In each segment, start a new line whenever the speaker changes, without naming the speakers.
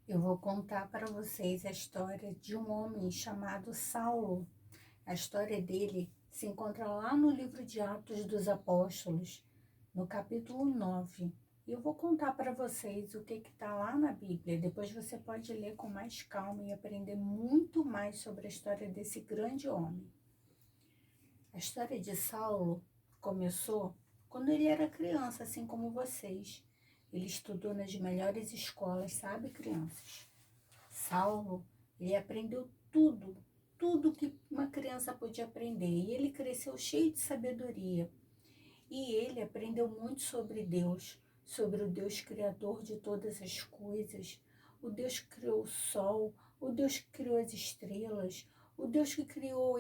Eu vou contar para vocês a história de um homem chamado Saulo. A história dele se encontra lá no livro de Atos dos Apóstolos, no capítulo 9. E eu vou contar para vocês o que está lá na Bíblia. Depois você pode ler com mais calma e aprender muito mais sobre a história desse grande homem. A história de Saulo começou quando ele era criança, assim como vocês. Ele estudou nas melhores escolas, sabe, crianças? Saulo, ele aprendeu tudo que uma criança podia aprender. E ele cresceu cheio de sabedoria. E ele aprendeu muito sobre Deus, sobre o Deus criador de todas as coisas, o Deus que criou o sol, o Deus que criou as estrelas, o Deus que criou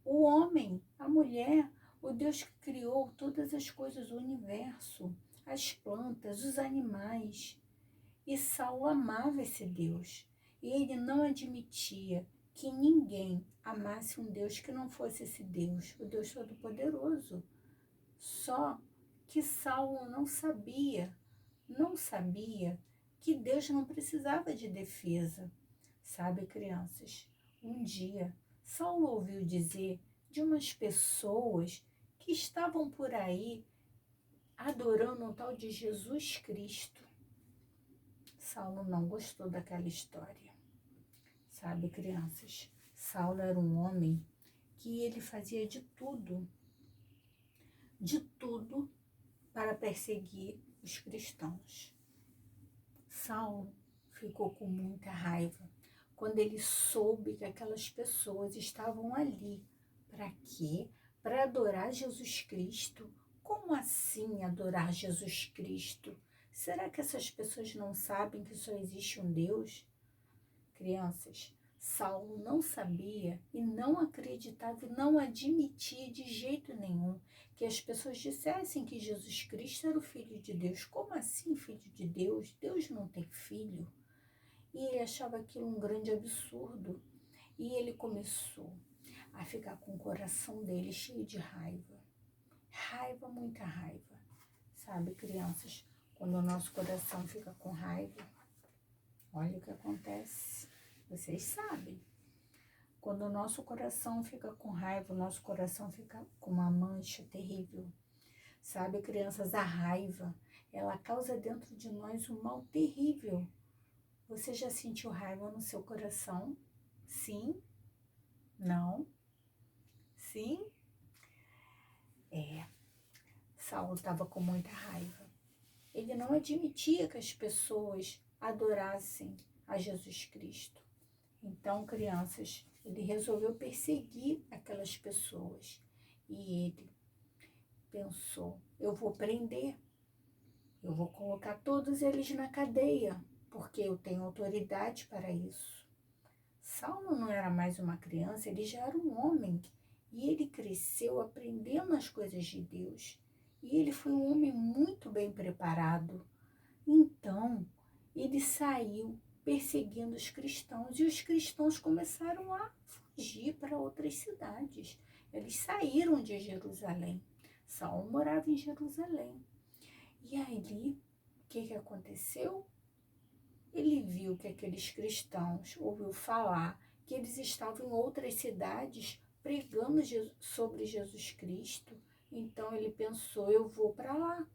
o homem, a mulher, o Deus que criou todas as coisas, o universo, as plantas, os animais. E Saulo amava esse Deus. E ele não admitia que ninguém amasse um Deus que não fosse esse Deus, o Deus Todo-Poderoso. Só que Saulo não sabia que Deus não precisava de defesa. Sabe, crianças, um dia Saulo ouviu dizer de umas pessoas que estavam por aí adorando um tal de Jesus Cristo. Saulo não gostou daquela história. Sabe, crianças, Saulo era um homem que ele fazia de tudo para perseguir os cristãos. Saulo ficou com muita raiva quando ele soube que aquelas pessoas estavam ali. Para quê? Para adorar Jesus Cristo. Como assim adorar Jesus Cristo? Será que essas pessoas não sabem que só existe um Deus? Crianças, Saulo não sabia e não acreditava e não admitia de jeito nenhum que as pessoas dissessem que Jesus Cristo era o Filho de Deus. Como assim, Filho de Deus? Deus não tem filho. E ele achava aquilo um grande absurdo. E ele começou a ficar com o coração dele cheio de raiva. Raiva, muita raiva. Sabe, crianças, quando o nosso coração fica com raiva, olha o que acontece. Vocês sabem. Quando o nosso coração fica com raiva, o nosso coração fica com uma mancha terrível. Sabe, crianças, a raiva, ela causa dentro de nós um mal terrível. Você já sentiu raiva no seu coração? Sim? Não? Sim? Saulo estava com muita raiva. Ele não admitia que as pessoas adorassem a Jesus Cristo. Então, crianças, ele resolveu perseguir aquelas pessoas. E ele pensou, eu vou prender, eu vou colocar todos eles na cadeia, porque eu tenho autoridade para isso. Saulo não era mais uma criança, ele já era um homem. E ele cresceu aprendendo as coisas de Deus. E ele foi um homem muito bem preparado. Então, ele saiu perseguindo os cristãos e os cristãos começaram a fugir para outras cidades. Eles saíram de Jerusalém. Saulo morava em Jerusalém. E ali, o que aconteceu? Ele viu que aqueles cristãos ouviu falar que eles estavam em outras cidades pregando sobre Jesus Cristo. Então ele pensou, eu vou para lá.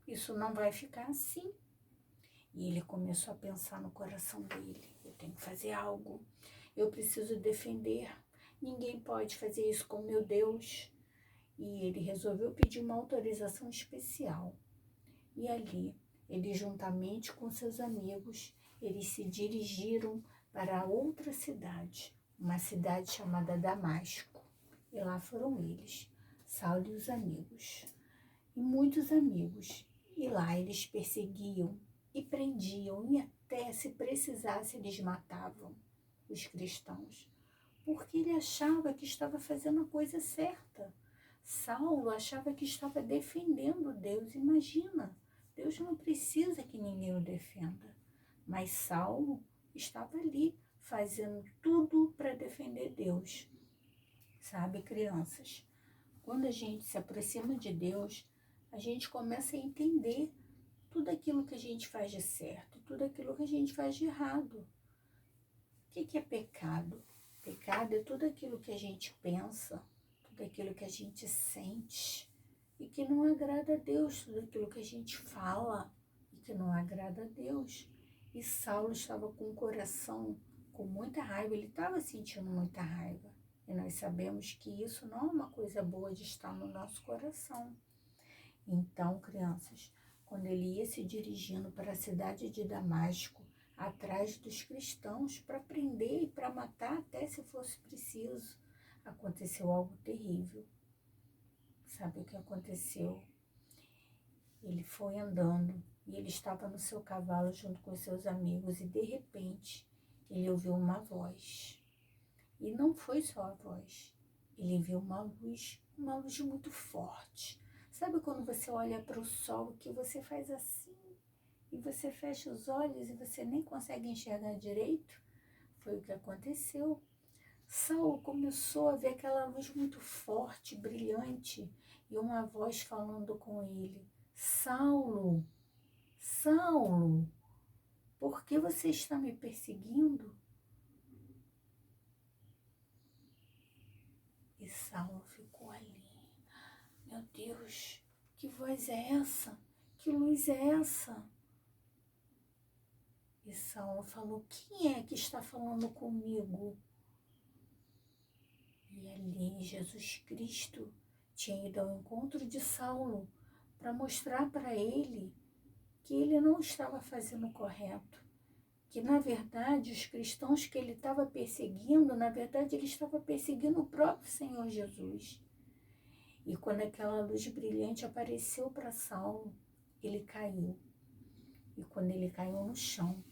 Isso não vai ficar assim. E ele começou a pensar no coração dele, eu tenho que fazer algo, eu preciso defender, ninguém pode fazer isso com meu Deus. E ele resolveu pedir uma autorização especial. E ali, ele juntamente com seus amigos, eles se dirigiram para outra cidade, uma cidade chamada Damasco. E lá foram eles, Saulo e os amigos, e muitos amigos. E lá eles perseguiam e prendiam, e até se precisasse eles matavam os cristãos, porque ele achava que estava fazendo a coisa certa. Saulo achava que estava defendendo Deus. Imagina, Deus não precisa que ninguém o defenda, mas Saulo estava ali fazendo tudo para defender Deus. Sabe, crianças, quando a gente se aproxima de Deus, a gente começa a entender tudo aquilo que a gente faz de certo, tudo aquilo que a gente faz de errado. O que é pecado? Pecado é tudo aquilo que a gente pensa, tudo aquilo que a gente sente e que não agrada a Deus, tudo aquilo que a gente fala e que não agrada a Deus. E Saulo estava com o coração com muita raiva, ele estava sentindo muita raiva. E nós sabemos que isso não é uma coisa boa de estar no nosso coração. Então, crianças, quando ele ia se dirigindo para a cidade de Damasco, atrás dos cristãos, para prender e para matar até se fosse preciso, aconteceu algo terrível. Sabe o que aconteceu? Ele foi andando e ele estava no seu cavalo junto com os seus amigos e de repente ele ouviu uma voz. E não foi só a voz, ele viu uma luz muito forte. Sabe quando você olha para o sol que você faz assim e você fecha os olhos e você nem consegue enxergar direito? Foi o que aconteceu. Saulo começou a ver aquela luz muito forte, brilhante, e uma voz falando com ele: Saulo, Saulo, por que você está me perseguindo? E Saulo ficou ali. Meu Deus, que voz é essa? Que luz é essa? E Saulo falou: quem é que está falando comigo? E ali Jesus Cristo tinha ido ao encontro de Saulo para mostrar para ele que ele não estava fazendo o correto. Que, na verdade, os cristãos que ele estava perseguindo, na verdade, ele estava perseguindo o próprio Senhor Jesus. E quando aquela luz brilhante apareceu para Saulo, ele caiu. E quando ele caiu no chão,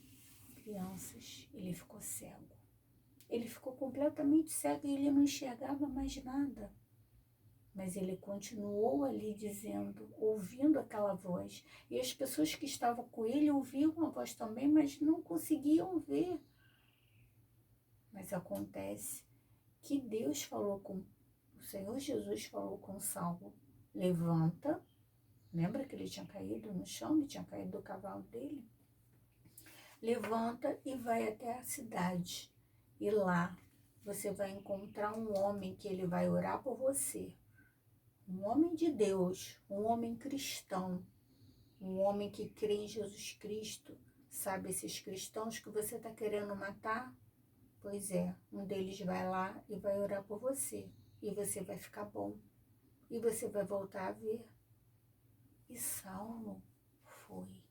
crianças, ele ficou cego. Ele ficou completamente cego e ele não enxergava mais nada. Mas ele continuou ali dizendo, ouvindo aquela voz. E as pessoas que estavam com ele ouviam a voz também, mas não conseguiam ver. Mas acontece que Deus falou com, o Senhor Jesus falou com Saulo: levanta. Lembra que ele tinha caído no chão, ele tinha caído do cavalo dele? Levanta e vai até a cidade. E lá você vai encontrar um homem que ele vai orar por você. Um homem de Deus, um homem cristão, um homem que crê em Jesus Cristo. Sabe esses cristãos que você está querendo matar? Pois é, um deles vai lá e vai orar por você. E você vai ficar bom. E você vai voltar a ver. E Saulo foi.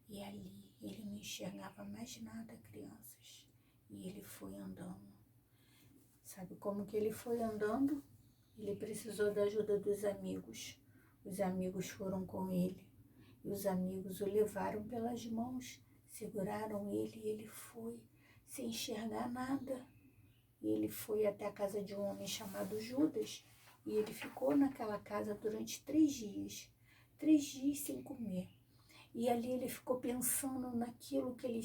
E ali ele não enxergava mais nada, crianças. E ele foi andando. Sabe como que ele foi andando? Ele precisou da ajuda dos amigos. Os amigos foram com ele. E os amigos o levaram pelas mãos, seguraram ele e ele foi, sem enxergar nada. E ele foi até a casa de um homem chamado Judas. E ele ficou naquela casa durante 3 dias. 3 dias sem comer. E ali ele ficou pensando naquilo que ele...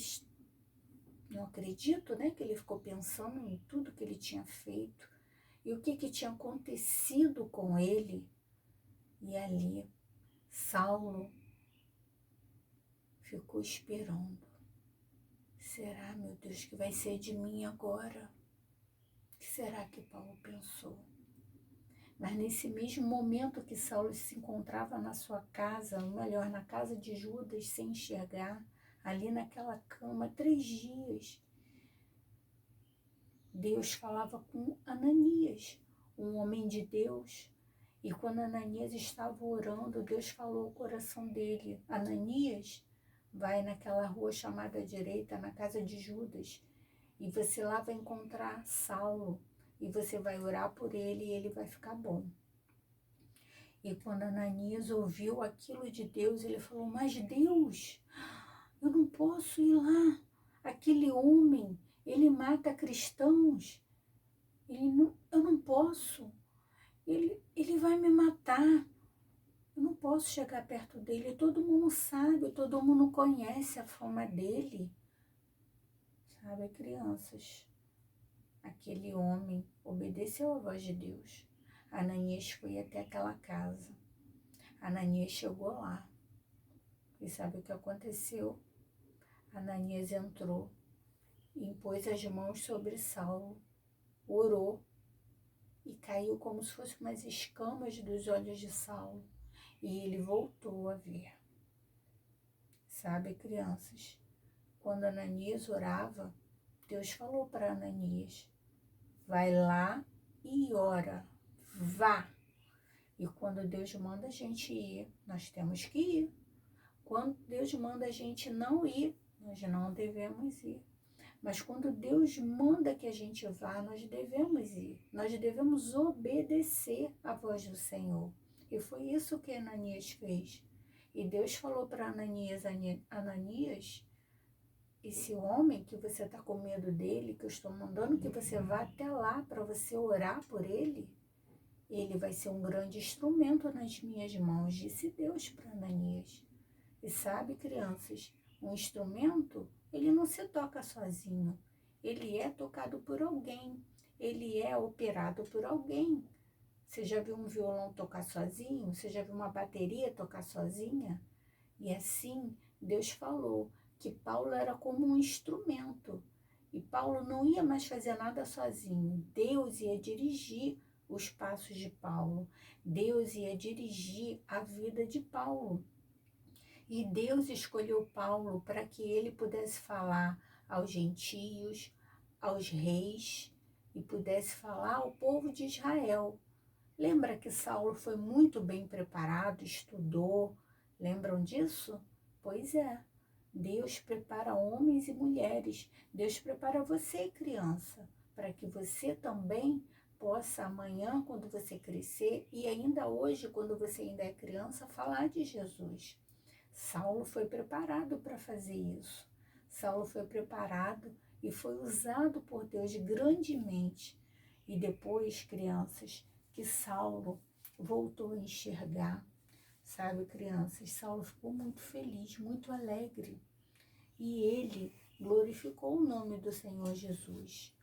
Não acredito, né? Que ele ficou pensando em tudo que ele tinha feito. E o que tinha acontecido com ele. E ali, Saulo ficou esperando. Será, meu Deus, que vai ser de mim agora? O que será que Paulo pensou? Mas nesse mesmo momento que Saulo se encontrava na sua casa, ou melhor, na casa de Judas, sem enxergar, ali naquela cama, 3 dias, Deus falava com Ananias, um homem de Deus. E quando Ananias estava orando, Deus falou ao coração dele: Ananias, vai naquela rua chamada direita, na casa de Judas, e você lá vai encontrar Saulo, e você vai orar por ele e ele vai ficar bom. E quando Ananias ouviu aquilo de Deus, ele falou: mas Deus, eu não posso ir lá. Aquele homem, ele mata cristãos. Eu não posso. Ele vai me matar. Eu não posso chegar perto dele. Todo mundo sabe, todo mundo conhece a fama dele. Sabe, crianças? Aquele homem obedeceu à voz de Deus. Ananias foi até aquela casa. Ananias chegou lá. E sabe o que aconteceu? Ananias entrou, impôs as mãos sobre Saulo, orou e caiu como se fossem umas escamas dos olhos de Saulo. E ele voltou a ver. Sabe, crianças, quando Ananias orava, Deus falou para Ananias, vai lá e ora, vá. E quando Deus manda a gente ir, nós temos que ir. Quando Deus manda a gente não ir, nós não devemos ir. Mas quando Deus manda que a gente vá, nós devemos ir. Nós devemos obedecer à voz do Senhor. E foi isso que Ananias fez. E Deus falou para Ananias, Ananias, esse homem que você está com medo dele, que eu estou mandando que você vá até lá para você orar por ele, ele vai ser um grande instrumento nas minhas mãos, disse Deus para Ananias. E sabe, crianças, um instrumento, ele não se toca sozinho. Ele é tocado por alguém. Ele é operado por alguém. Você já viu um violão tocar sozinho? Você já viu uma bateria tocar sozinha? E assim, Deus falou que Paulo era como um instrumento. E Paulo não ia mais fazer nada sozinho. Deus ia dirigir os passos de Paulo. Deus ia dirigir a vida de Paulo. E Deus escolheu Paulo para que ele pudesse falar aos gentios, aos reis, e pudesse falar ao povo de Israel. Lembra que Saulo foi muito bem preparado, estudou? Lembram disso? Pois é. Deus prepara homens e mulheres. Deus prepara você, criança, para que você também possa amanhã, quando você crescer, e ainda hoje, quando você ainda é criança, falar de Jesus. Saulo foi preparado para fazer isso. Saulo foi preparado e foi usado por Deus grandemente. E depois, crianças, que Saulo voltou a enxergar. Sabe, crianças, Saulo ficou muito feliz, muito alegre. E ele glorificou o nome do Senhor Jesus.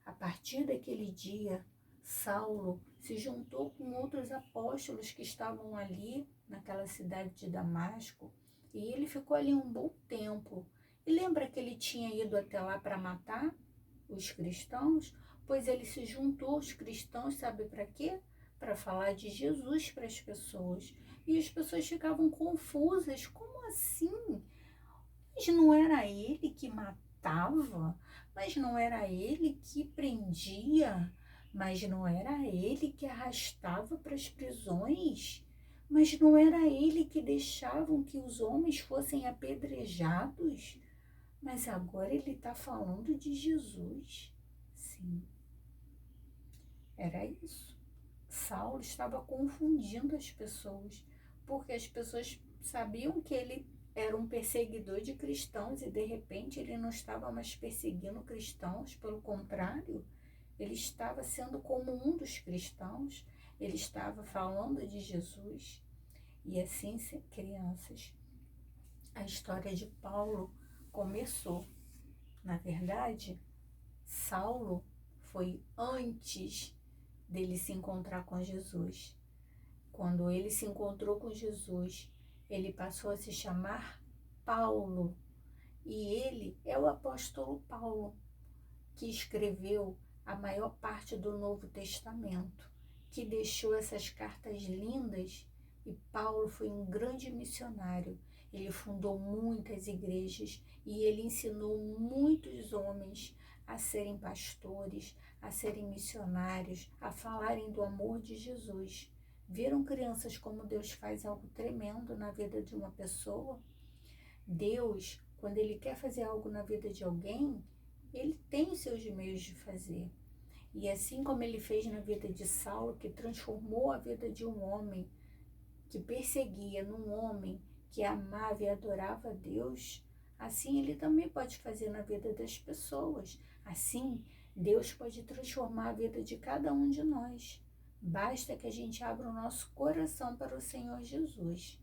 A partir daquele dia, Saulo se juntou com outros apóstolos que estavam ali, naquela cidade de Damasco, e ele ficou ali um bom tempo. E lembra que ele tinha ido até lá para matar os cristãos? Pois ele se juntou aos cristãos, sabe para quê? Para falar de Jesus para as pessoas. E as pessoas ficavam confusas. Como assim? Mas não era ele que matava? Mas não era ele que prendia? Mas não era ele que arrastava para as prisões? Mas não era ele que deixava que os homens fossem apedrejados? Mas agora ele está falando de Jesus. Sim, era isso. Saulo estava confundindo as pessoas, porque as pessoas sabiam que ele era um perseguidor de cristãos e de repente ele não estava mais perseguindo cristãos, pelo contrário, ele estava sendo como um dos cristãos, ele estava falando de Jesus. E assim, crianças, a história de Paulo começou. Na verdade, Saulo foi antes dele se encontrar com Jesus. Quando ele se encontrou com Jesus, ele passou a se chamar Paulo. E ele é o apóstolo Paulo, que escreveu a maior parte do Novo Testamento, que deixou essas cartas lindas. E Paulo foi um grande missionário. Ele fundou muitas igrejas e ele ensinou muitos homens a serem pastores, a serem missionários, a falarem do amor de Jesus. Viram, crianças, como Deus faz algo tremendo na vida de uma pessoa? Deus, quando Ele quer fazer algo na vida de alguém, Ele tem os seus meios de fazer. E assim como Ele fez na vida de Saulo, que transformou a vida de um homem que perseguia num homem que amava e adorava a Deus, assim Ele também pode fazer na vida das pessoas. Assim, Deus pode transformar a vida de cada um de nós. Basta que a gente abra o nosso coração para o Senhor Jesus.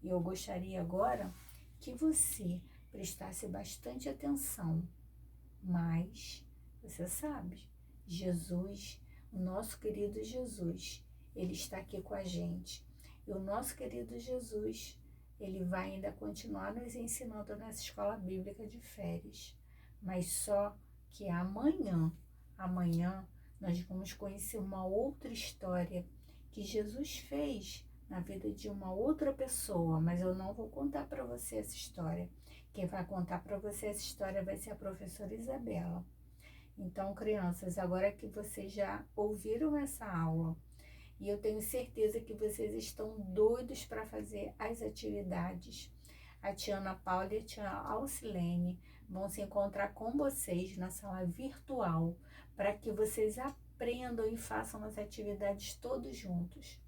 E eu gostaria agora que você prestasse bastante atenção. Mas, você sabe, Jesus, o nosso querido Jesus, Ele está aqui com a gente. E o nosso querido Jesus, ele vai ainda continuar nos ensinando nessa escola bíblica de férias. Mas só que amanhã nós vamos conhecer uma outra história que Jesus fez na vida de uma outra pessoa, mas eu não vou contar para você essa história. Quem vai contar para você essa história vai ser a professora Isabela. Então, crianças, agora que vocês já ouviram essa aula, e eu tenho certeza que vocês estão doidos para fazer as atividades, a tia Ana Paula e a tia Alcilene vão se encontrar com vocês na sala virtual para que vocês aprendam e façam as atividades todos juntos.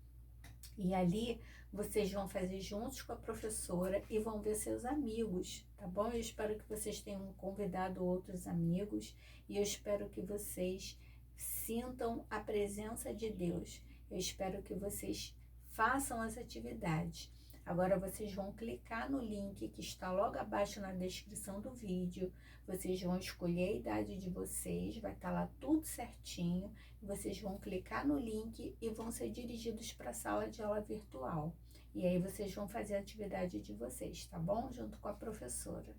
E ali vocês vão fazer juntos com a professora e vão ver seus amigos, tá bom? Eu espero que vocês tenham convidado outros amigos e eu espero que vocês sintam a presença de Deus. Eu espero que vocês façam as atividades. Agora vocês vão clicar no link que está logo abaixo na descrição do vídeo. Vocês vão escolher a idade de vocês, vai estar lá tudo certinho. Vocês vão clicar no link e vão ser dirigidos para a sala de aula virtual. E aí vocês vão fazer a atividade de vocês, tá bom? Junto com a professora.